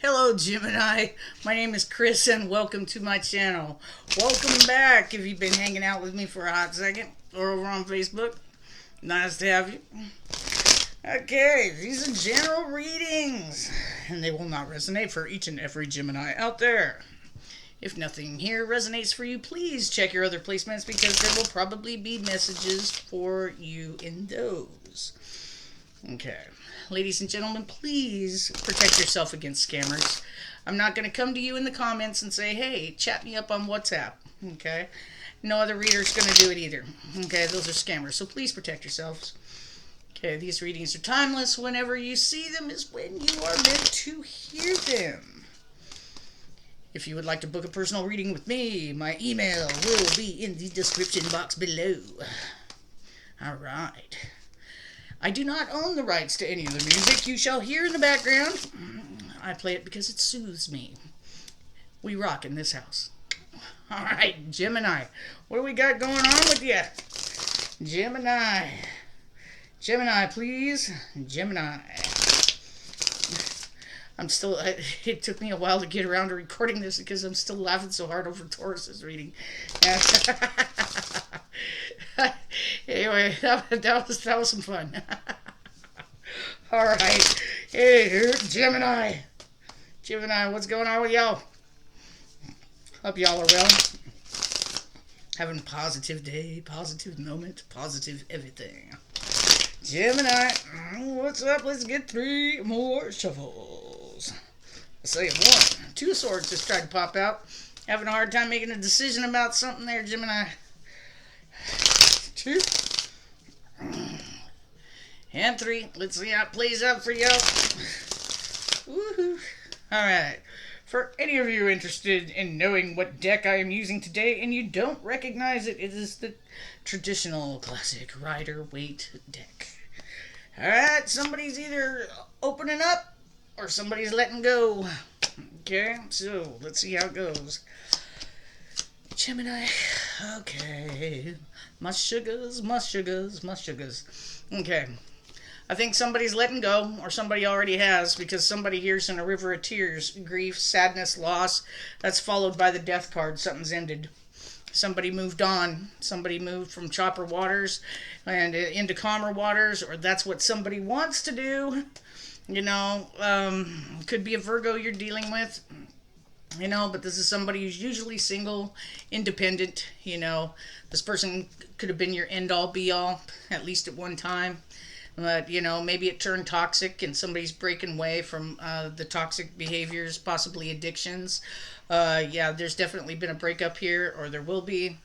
Hello, Gemini. My name is Chris, and welcome to my channel. Welcome back if you've been hanging out with me for a hot second or over on Facebook. Nice to have you. Okay, these are general readings, and they will not resonate for each and every Gemini out there. If nothing here resonates for you, please check your other placements because there will probably be messages for you in those. Okay. Ladies and gentlemen, please protect yourself against scammers. I'm not going to come to you in the comments and say, hey, chat me up on WhatsApp. Okay? No other reader's going to do it either. Okay? Those are scammers. So please protect yourselves. Okay? These readings are timeless. Whenever you see them is when you are meant to hear them. If you would like to book a personal reading with me, my email will be in the description box below. All right. I do not own the rights to any of the music you shall hear in the background. I play it because it soothes me. We rock in this house. All right, Gemini. What do we got going on with you? Gemini. Gemini, please. Gemini. It took me a while to get around to recording this because I'm still laughing so hard over Taurus's reading. Anyway, that was some fun. All right. Hey, here's Gemini. Gemini, what's going on with y'all? Hope y'all are well. Having a positive day, positive moment, positive everything. Gemini, what's up? Let's get 3 more shuffles. Let's say 1. 2 swords just tried to pop out. Having a hard time making a decision about something there, Gemini. 2. And 3. Let's see how it plays out for y'all. Woohoo. Alright. For any of you interested in knowing what deck I am using today and you don't recognize it, it is the traditional classic Rider-Waite deck. Alright, somebody's either opening up or somebody's letting go. Okay, so let's see how it goes. Gemini. Okay. My sugars, my sugars, my sugars. Okay. I think somebody's letting go, or somebody already has, because somebody here's in a river of tears, grief, sadness, loss. That's followed by the death card. Something's ended. Somebody moved on. Somebody moved from chopper waters and into calmer waters, or that's what somebody wants to do. You know, could be a Virgo you're dealing with. You know, but this is somebody who's usually single, independent. You know, this person could have been your end-all, be-all, at least at one time. But, you know, maybe it turned toxic and somebody's breaking away from the toxic behaviors, possibly addictions. Yeah, there's definitely been a breakup here, or there will be.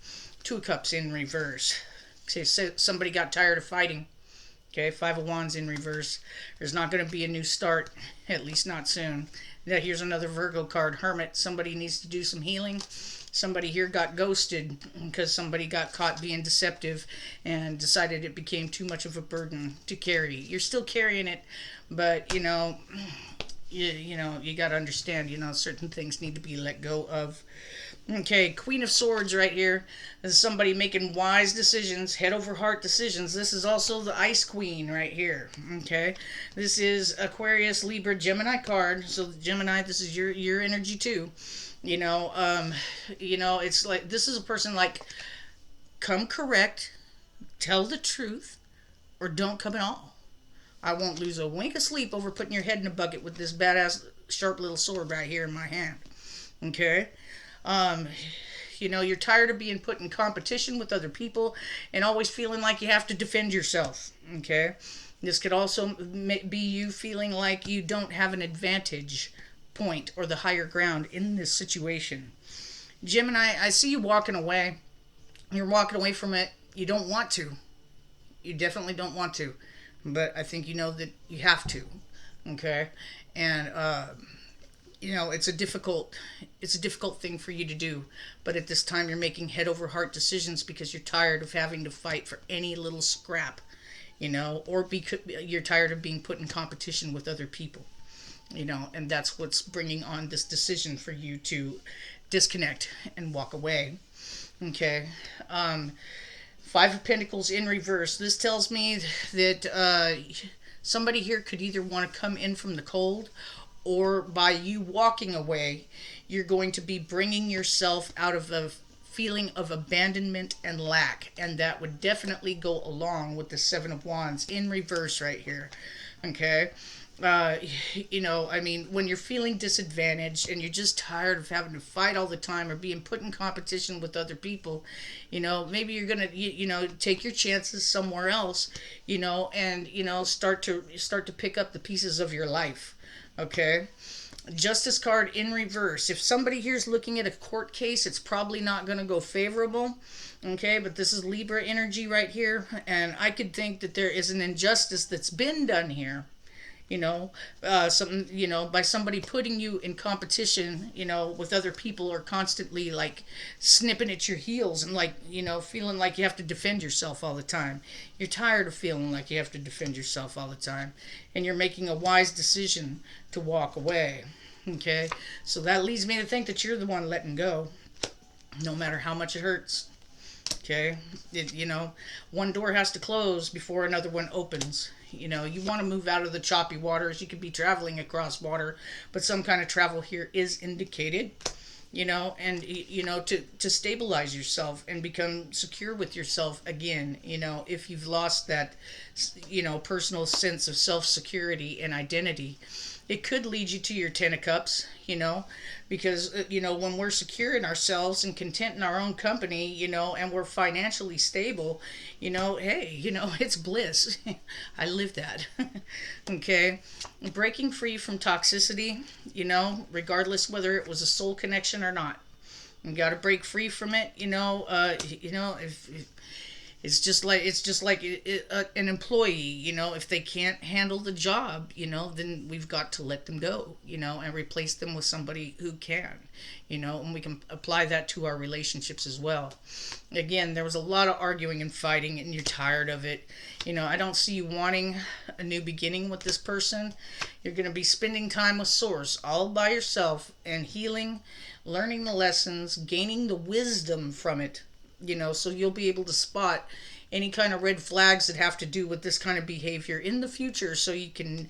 2 cups in reverse. Okay, so somebody got tired of fighting. Okay, 5 of Wands in reverse. There's not going to be a new start, at least not soon. Now, here's another Virgo card, Hermit. Somebody needs to do some healing. Somebody here got ghosted because somebody got caught being deceptive and decided it became too much of a burden to carry. You're still carrying it, but, you know, you got to understand, you know, certain things need to be let go of. Okay, Queen of Swords right here. This is somebody making wise decisions, head over heart decisions. This is also the Ice Queen right here. Okay, this is Aquarius, Libra, Gemini card. So Gemini, this is your energy too. You know, it's like this is a person like, come correct, tell the truth, or don't come at all. I won't lose a wink of sleep over putting your head in a bucket with this badass sharp little sword right here in my hand. Okay. You know, you're tired of being put in competition with other people and always feeling like you have to defend yourself. Okay. This could also be you feeling like you don't have an advantage point or the higher ground in this situation. Gemini, I see you walking away. You're walking away from it. You don't want to. You definitely don't want to. But I think you know that you have to. Okay. And, you know, it's a difficult thing for you to do, but at this time you're making head over heart decisions because you're tired of having to fight for any little scrap, you know, or because you're tired of being put in competition with other people, you know, and that's what's bringing on this decision for you to disconnect and walk away. Okay. 5 of Pentacles in reverse. This tells me that somebody here could either want to come in from the cold or by you walking away, you're going to be bringing yourself out of a feeling of abandonment and lack. And that would definitely go along with the Seven of Wands in reverse right here. Okay? uh, I mean, when you're feeling disadvantaged and you're just tired of having to fight all the time or being put in competition with other people, maybe you're gonna, take your chances somewhere else, and start to pick up the pieces of your life. Okay. Justice card in reverse. If somebody here is looking at a court case, it's probably not going to go favorable. Okay, but this is Libra energy right here, and I could think that there is an injustice that's been done here. Something, by somebody putting you in competition, with other people, or constantly like snipping at your heels and like, feeling like you have to defend yourself all the time. You're tired of feeling like you have to defend yourself all the time, and you're making a wise decision to walk away. Okay, so that leads me to think that you're the one letting go, no matter how much it hurts. Okay, one door has to close before another one opens. You want to move out of the choppy waters. You could be traveling across water, but some kind of travel here is indicated. And to stabilize yourself and become secure with yourself again. If you've lost that, personal sense of self-security and identity, it could lead you to your Ten of Cups, because, when we're secure in ourselves and content in our own company, and we're financially stable, hey, it's bliss. I live that. Okay. Breaking free from toxicity, regardless whether it was a soul connection or not. You got to break free from it, if it's just like an employee, if they can't handle the job, then we've got to let them go, and replace them with somebody who can, and we can apply that to our relationships as well. Again, there was a lot of arguing and fighting, and you're tired of it. I don't see you wanting a new beginning with this person. You're going to be spending time with Source all by yourself and healing, learning the lessons, gaining the wisdom from it. So you'll be able to spot any kind of red flags that have to do with this kind of behavior in the future, so you can,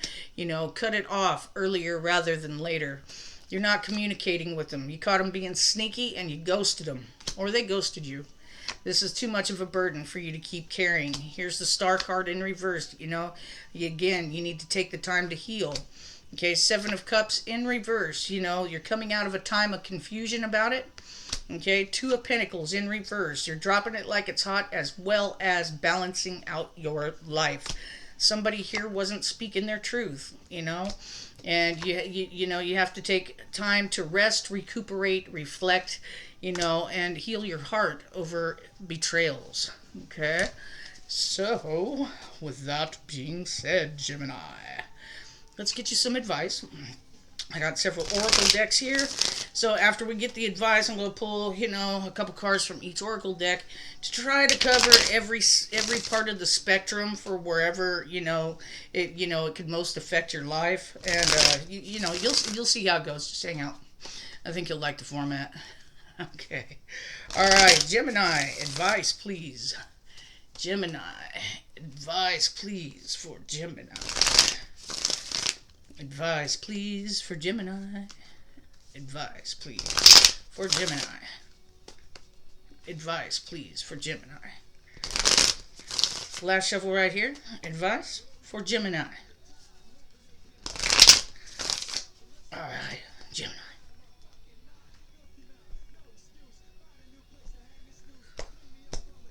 cut it off earlier rather than later. You're not communicating with them. You caught them being sneaky and you ghosted them, or they ghosted you. This is too much of a burden for you to keep carrying. Here's the Star card in reverse. Again, you need to take the time to heal. Okay, Seven of Cups in reverse. You're coming out of a time of confusion about it. Okay, Two of Pentacles in reverse. You're dropping it like it's hot, as well as balancing out your life. Somebody here wasn't speaking their truth, and you have to take time to rest, recuperate, reflect, and heal your heart over betrayals. Okay, so with that being said, Gemini, let's get you some advice. I got several oracle decks here. So after we get the advice, I'm going to pull, a couple cards from each oracle deck to try to cover every part of the spectrum for wherever, it could most affect your life. And, you'll see how it goes. Just hang out. I think you'll like the format. Okay. All right, Gemini, advice, please. Gemini, advice, please, for Gemini. Advice, please, for Gemini. Advice, please, for Gemini. Advice, please, for Gemini. Last shuffle right here. Advice for Gemini. Alright, Gemini.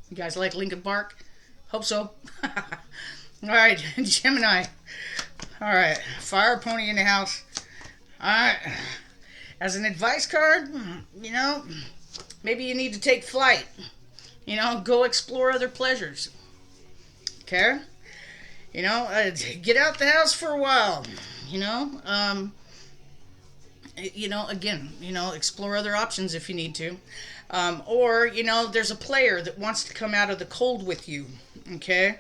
You guys like Linkin Park? Hope so. Alright, Gemini. Alright, fire pony in the house. Alright. As an advice card, maybe you need to take flight. Go explore other pleasures. Okay? Get out the house for a while. Again, explore other options if you need to. Or, there's a player that wants to come out of the cold with you. Okay?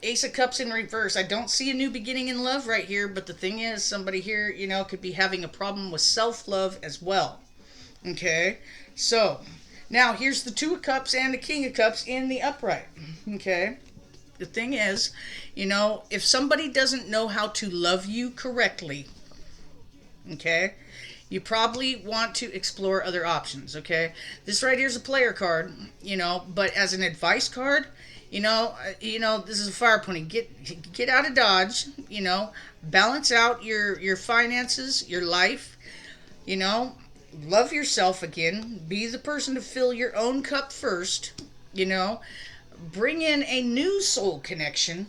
Ace of Cups in reverse. I don't see a new beginning in love right here, but the thing is, somebody here, could be having a problem with self-love as well. Okay? So, now here's the Two of Cups and the King of Cups in the upright. Okay? The thing is, if somebody doesn't know how to love you correctly, Okay? You probably want to explore other options, okay? This right here is a player card, but as an advice card, this is a fire pony. Get out of Dodge, balance out your finances, your life, you know, love yourself again, be the person to fill your own cup first, you know, bring in a new soul connection,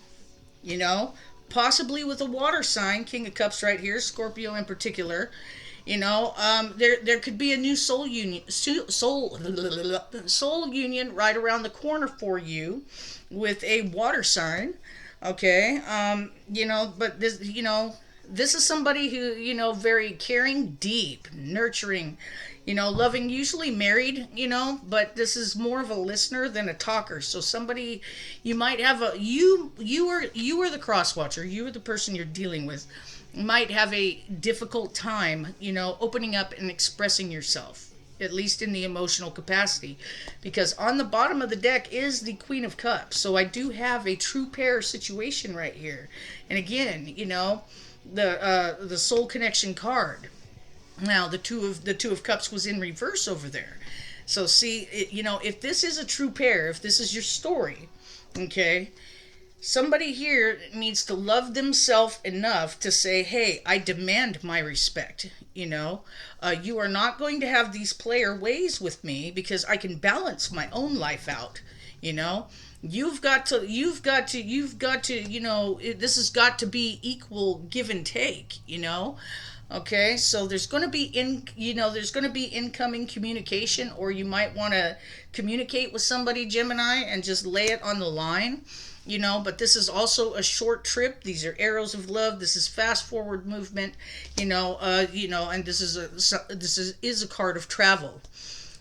you know, possibly with a water sign, King of Cups right here, Scorpio in particular. There could be a new soul union right around the corner for you, with a water sign. Okay, but this is somebody who, very caring, deep, nurturing, loving, usually married, but this is more of a listener than a talker. So somebody, you might have you are the cross watcher, you are the person you're dealing with, might have a difficult time, opening up and expressing yourself, at least in the emotional capacity, because on the bottom of the deck is the Queen of Cups. So I do have a true pair situation right here. And again, the soul connection card. Now the two of Cups was in reverse over there. So see, if this is a true pair, if this is your story, okay, somebody here needs to love themselves enough to say, hey, I demand my respect. You are not going to have these player ways with me, because I can balance my own life out. You've got to, this has got to be equal give and take, Okay, so there's going to be incoming communication, or you might want to communicate with somebody, Gemini, and just lay it on the line. But this is also a short trip. These are arrows of love. This is fast forward movement. And this is a card of travel.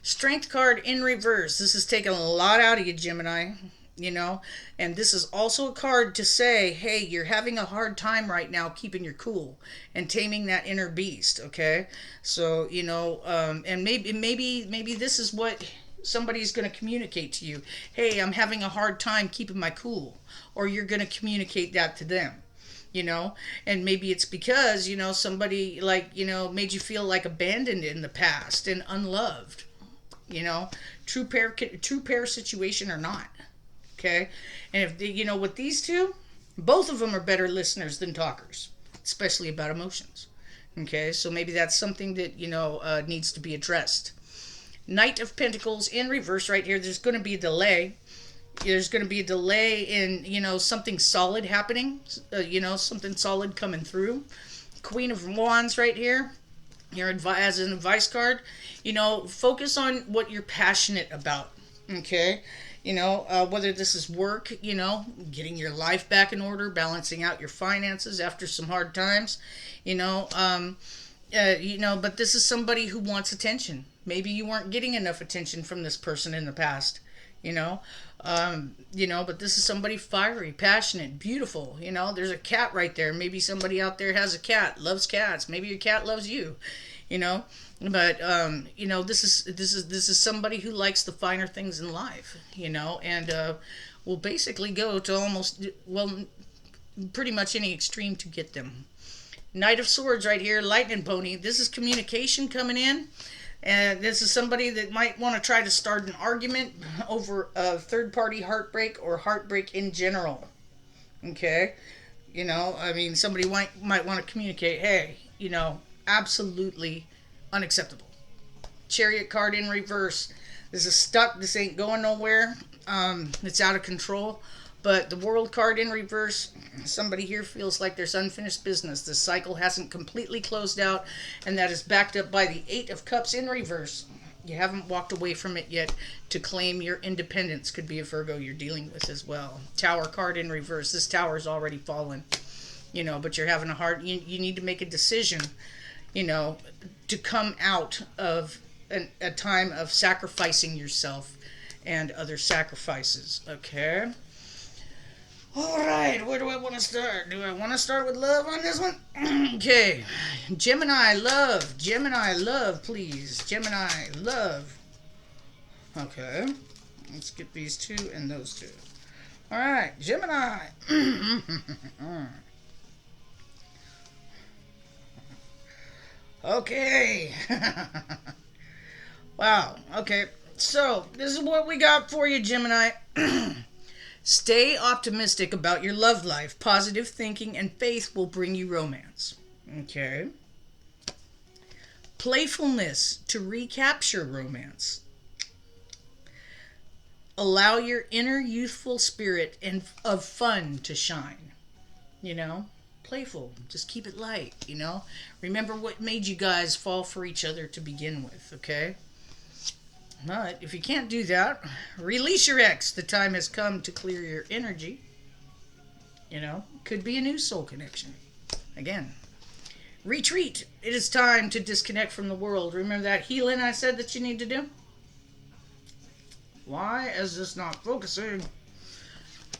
Strength card in reverse. This is taking a lot out of you, Gemini. And this is also a card to say, hey, you're having a hard time right now keeping your cool and taming that inner beast. Okay, so and maybe this is what somebody's going to communicate to you. Hey, I'm having a hard time keeping my cool. Or you're going to communicate that to them, and maybe it's because, somebody, made you feel like abandoned in the past and unloved, true pair situation or not. Okay. And if, with these two, both of them are better listeners than talkers, especially about emotions. Okay. So maybe that's something that, needs to be addressed. Knight of Pentacles in reverse right here. There's going to be a delay. There's going to be a delay in, something solid happening. Something solid coming through. Queen of Wands right here. As an advice card, focus on what you're passionate about. Okay. Whether this is work, getting your life back in order, balancing out your finances after some hard times, but this is somebody who wants attention. Maybe you weren't getting enough attention from this person in the past, but this is somebody fiery, passionate, beautiful. There's a cat right there. Maybe somebody out there has a cat, loves cats. Maybe your cat loves you, but this is somebody who likes the finer things in life, and will basically go to pretty much any extreme to get them. Knight of Swords right here, Lightning Pony. This is communication coming in. And this is somebody that might want to try to start an argument over a third-party heartbreak or heartbreak in general. Okay? Somebody might want to communicate, hey, absolutely unacceptable. Chariot card in reverse. This is stuck. This ain't going nowhere. It's out of control. But the World card in reverse, somebody here feels like there's unfinished business. The cycle hasn't completely closed out, and that is backed up by the Eight of Cups in reverse. You haven't walked away from it yet to claim your independence. Could be a Virgo you're dealing with as well. Tower card in reverse. This tower's already fallen, but you're having a hard... You need to make a decision, to come out of a time of sacrificing yourself and other sacrifices. Okay? All right, where do I want to start? Do I want to start with love on this one? Okay. Gemini, love, please. Gemini, love. Okay. Let's get these two and those two. All right, Gemini. Okay. Wow. Okay. So, this is what we got for you, Gemini. Stay optimistic about your love life. Positive thinking and faith will bring you romance. Okay. Playfulness to recapture romance. Allow your inner youthful spirit and of fun to shine. You know, playful. Just keep it light. Remember what made you guys fall for each other to begin with. Okay. But if you can't do that, release your ex. The time has come to clear your energy. Could be a new soul connection. Again, retreat. It is time to disconnect from the world. Remember that healing I said that you need to do? Why is this not focusing?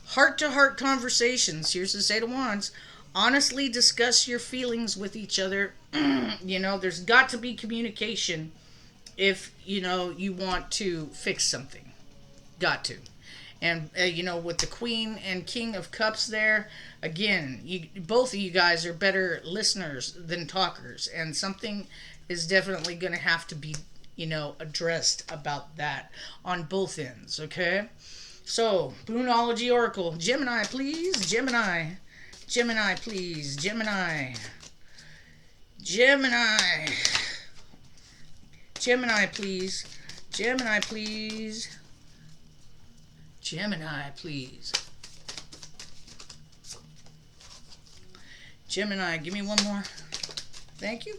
Heart to heart conversations. Here's the Eight of Wands. Honestly discuss your feelings with each other. There's got to be communication if you want to fix something. Got to. And with the Queen and King of Cups there, again, both of you guys are better listeners than talkers, and something is definitely going to have to be addressed about that on both ends. Okay. So, Boonology Oracle, Gemini, please. Gemini, please. Gemini, please. Gemini, please. Gemini, please. Gemini, give me one more. Thank you.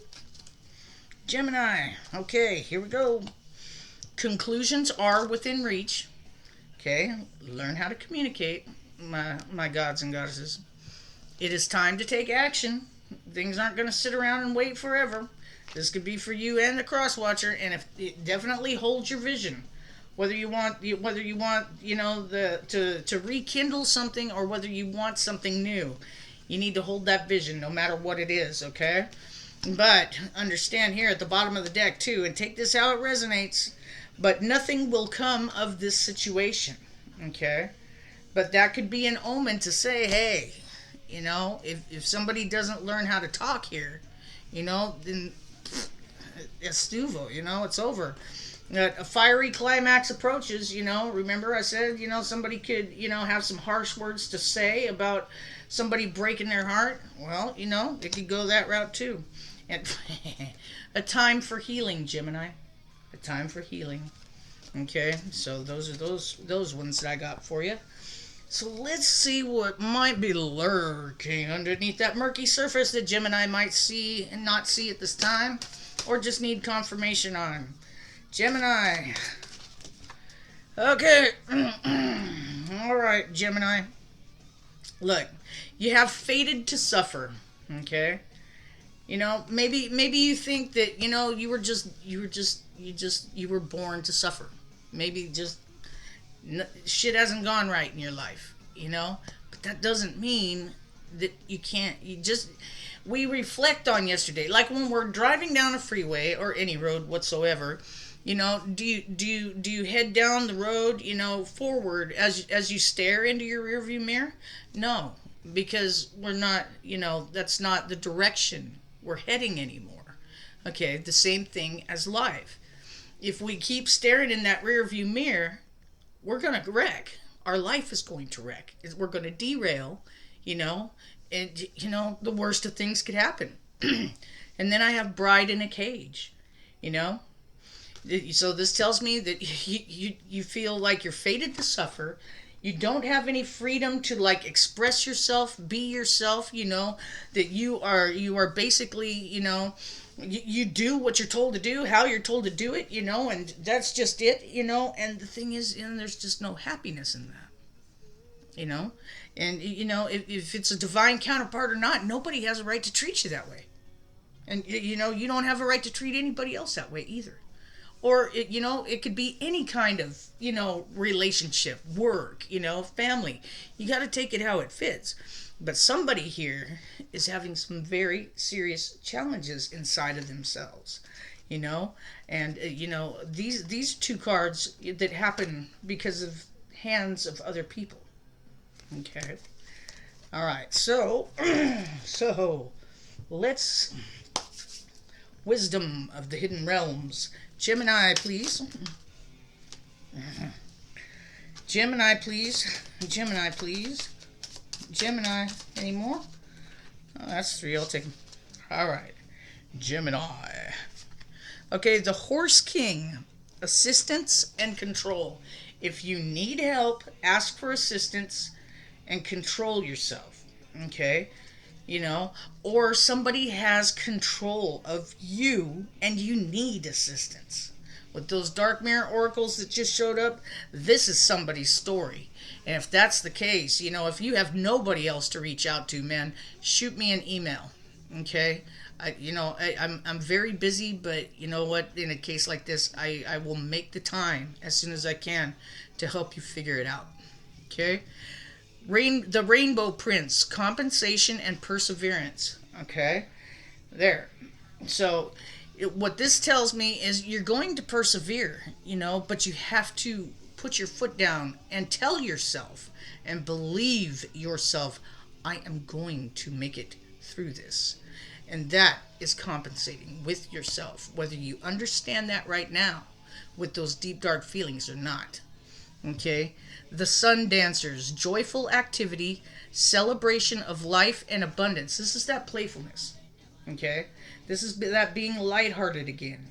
Gemini. Okay, here we go. Conclusions are within reach. Okay, learn how to communicate, my gods and goddesses. It is time to take action. Things aren't going to sit around and wait forever. This could be for you and the cross watcher, and if it definitely holds your vision. Whether you want to rekindle something, or whether you want something new, you need to hold that vision, no matter what it is. Okay, but understand here at the bottom of the deck too, and take this how it resonates. But nothing will come of this situation. Okay, but that could be an omen to say, hey, if somebody doesn't learn how to talk here, then estuvo, it's over. A fiery climax approaches, remember I said, somebody could, have some harsh words to say about somebody breaking their heart. Well, it could go that route too. And a time for healing, Gemini. A time for healing. Okay, so those are those ones that I got for you. So let's see what might be lurking underneath that murky surface that Gemini might see and not see at this time, or just need confirmation on. Gemini. Okay. All right, Gemini. Look, you have fated to suffer. Okay. Maybe you think that you were born to suffer. Maybe just shit hasn't gone right in your life. But that doesn't mean that you can't. We reflect on yesterday, like when we're driving down a freeway or any road whatsoever. Do you head down the road, forward as you stare into your rearview mirror? No, because we're not, that's not the direction we're heading anymore. Okay, the same thing as life. If we keep staring in that rearview mirror, we're going to wreck. Our life is going to wreck. We're going to derail, and, the worst of things could happen. And then I have Bride in a Cage, So this tells me that you feel like you're fated to suffer. You don't have any freedom to express yourself, be yourself, that you are basically, you do what you're told to do, how you're told to do it, and that's just it, and the thing is, there's just no happiness in that, and, if it's a divine counterpart or not, nobody has a right to treat you that way. And, you don't have a right to treat anybody else that way either. Or, it could be any kind of, relationship, work, family. You got to take it how it fits. But somebody here is having some very serious challenges inside of themselves, And, these two cards that happen because of hands of other people. Okay. All right. So, let's Wisdom of the hidden realms. Gemini, please. Gemini, please. Gemini, please. Gemini, any more? Oh, that's 3. I'll take them. All right. Gemini. Okay, the Horse King. Assistance and control. If you need help, ask for assistance and control yourself. Okay? Or somebody has control of you and you need assistance. With those dark mirror oracles that just showed up, this is somebody's story. And if that's the case, if you have nobody else to reach out to, man, shoot me an email. Okay? I'm very busy, but you know what? In a case like this, I will make the time as soon as I can to help you figure it out. Okay? The Rainbow Prince, compensation and perseverance. Okay? There. So what this tells me is you're going to persevere, but you have to put your foot down and tell yourself and believe yourself, I am going to make it through this. And that is compensating with yourself, whether you understand that right now with those deep, dark feelings or not. Okay? The Sun Dancers, joyful activity, celebration of life and abundance. This is that playfulness. Okay? This is that being lighthearted again.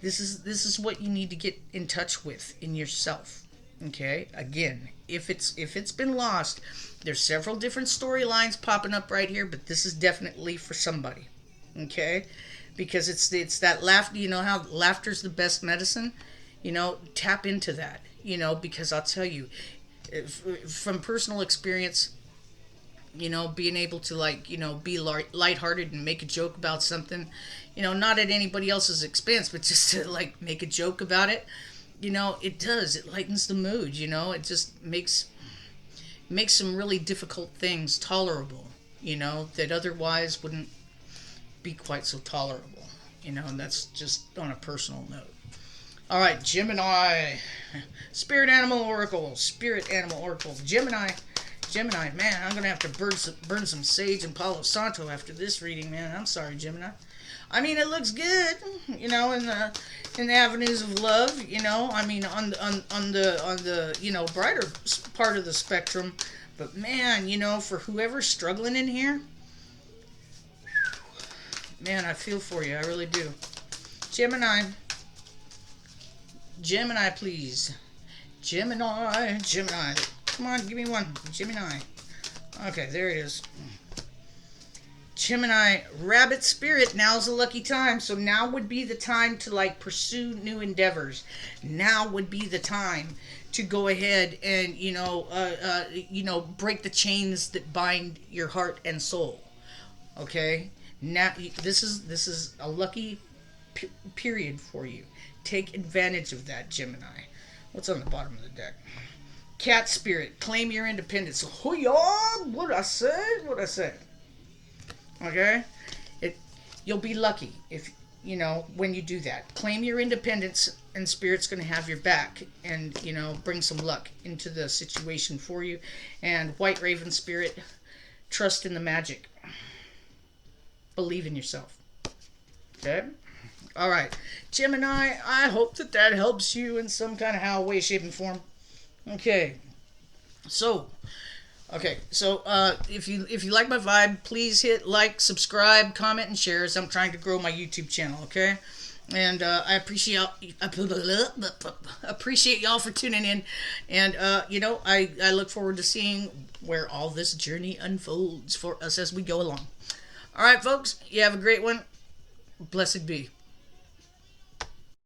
This is what you need to get in touch with in yourself. Okay? Again, if it's been lost, there's several different storylines popping up right here, but this is definitely for somebody. Okay? Because it's that laughter. You know how laughter's the best medicine? Tap into that. Because I'll tell you, from personal experience, being able to be lighthearted and make a joke about something, not at anybody else's expense, but just to make a joke about it, it lightens the mood, it just makes some really difficult things tolerable, that otherwise wouldn't be quite so tolerable, and that's just on a personal note. All right, Gemini, Spirit Animal Oracle, Gemini, man, I'm gonna have to burn some sage and Palo Santo after this reading, man. I'm sorry, Gemini. I mean, it looks good, in the avenues of love, I mean, on the brighter part of the spectrum, but man, for whoever's struggling in here, man, I feel for you, I really do. Gemini, please. Gemini. Come on, give me one. Gemini. Okay, there it is. Gemini, rabbit spirit, now's the lucky time. So now would be the time to pursue new endeavors. Now would be the time to go ahead and, break the chains that bind your heart and soul. Okay? Now, this is a lucky period for you. Take advantage of that, Gemini. What's on the bottom of the deck? Cat spirit, claim your independence. What I say? Okay? You'll be lucky if, when you do that. Claim your independence, and Spirit's going to have your back and, bring some luck into the situation for you. And White Raven Spirit, trust in the magic. Believe in yourself. Okay? All right. Gemini, I hope that helps you in some kind of way, shape, and form. Okay. So, if you like my vibe, please hit like, subscribe, comment, and share as I'm trying to grow my YouTube channel, okay? And I appreciate y'all for tuning in. And, I look forward to seeing where all this journey unfolds for us as we go along. All right, folks, you have a great one. Blessed be.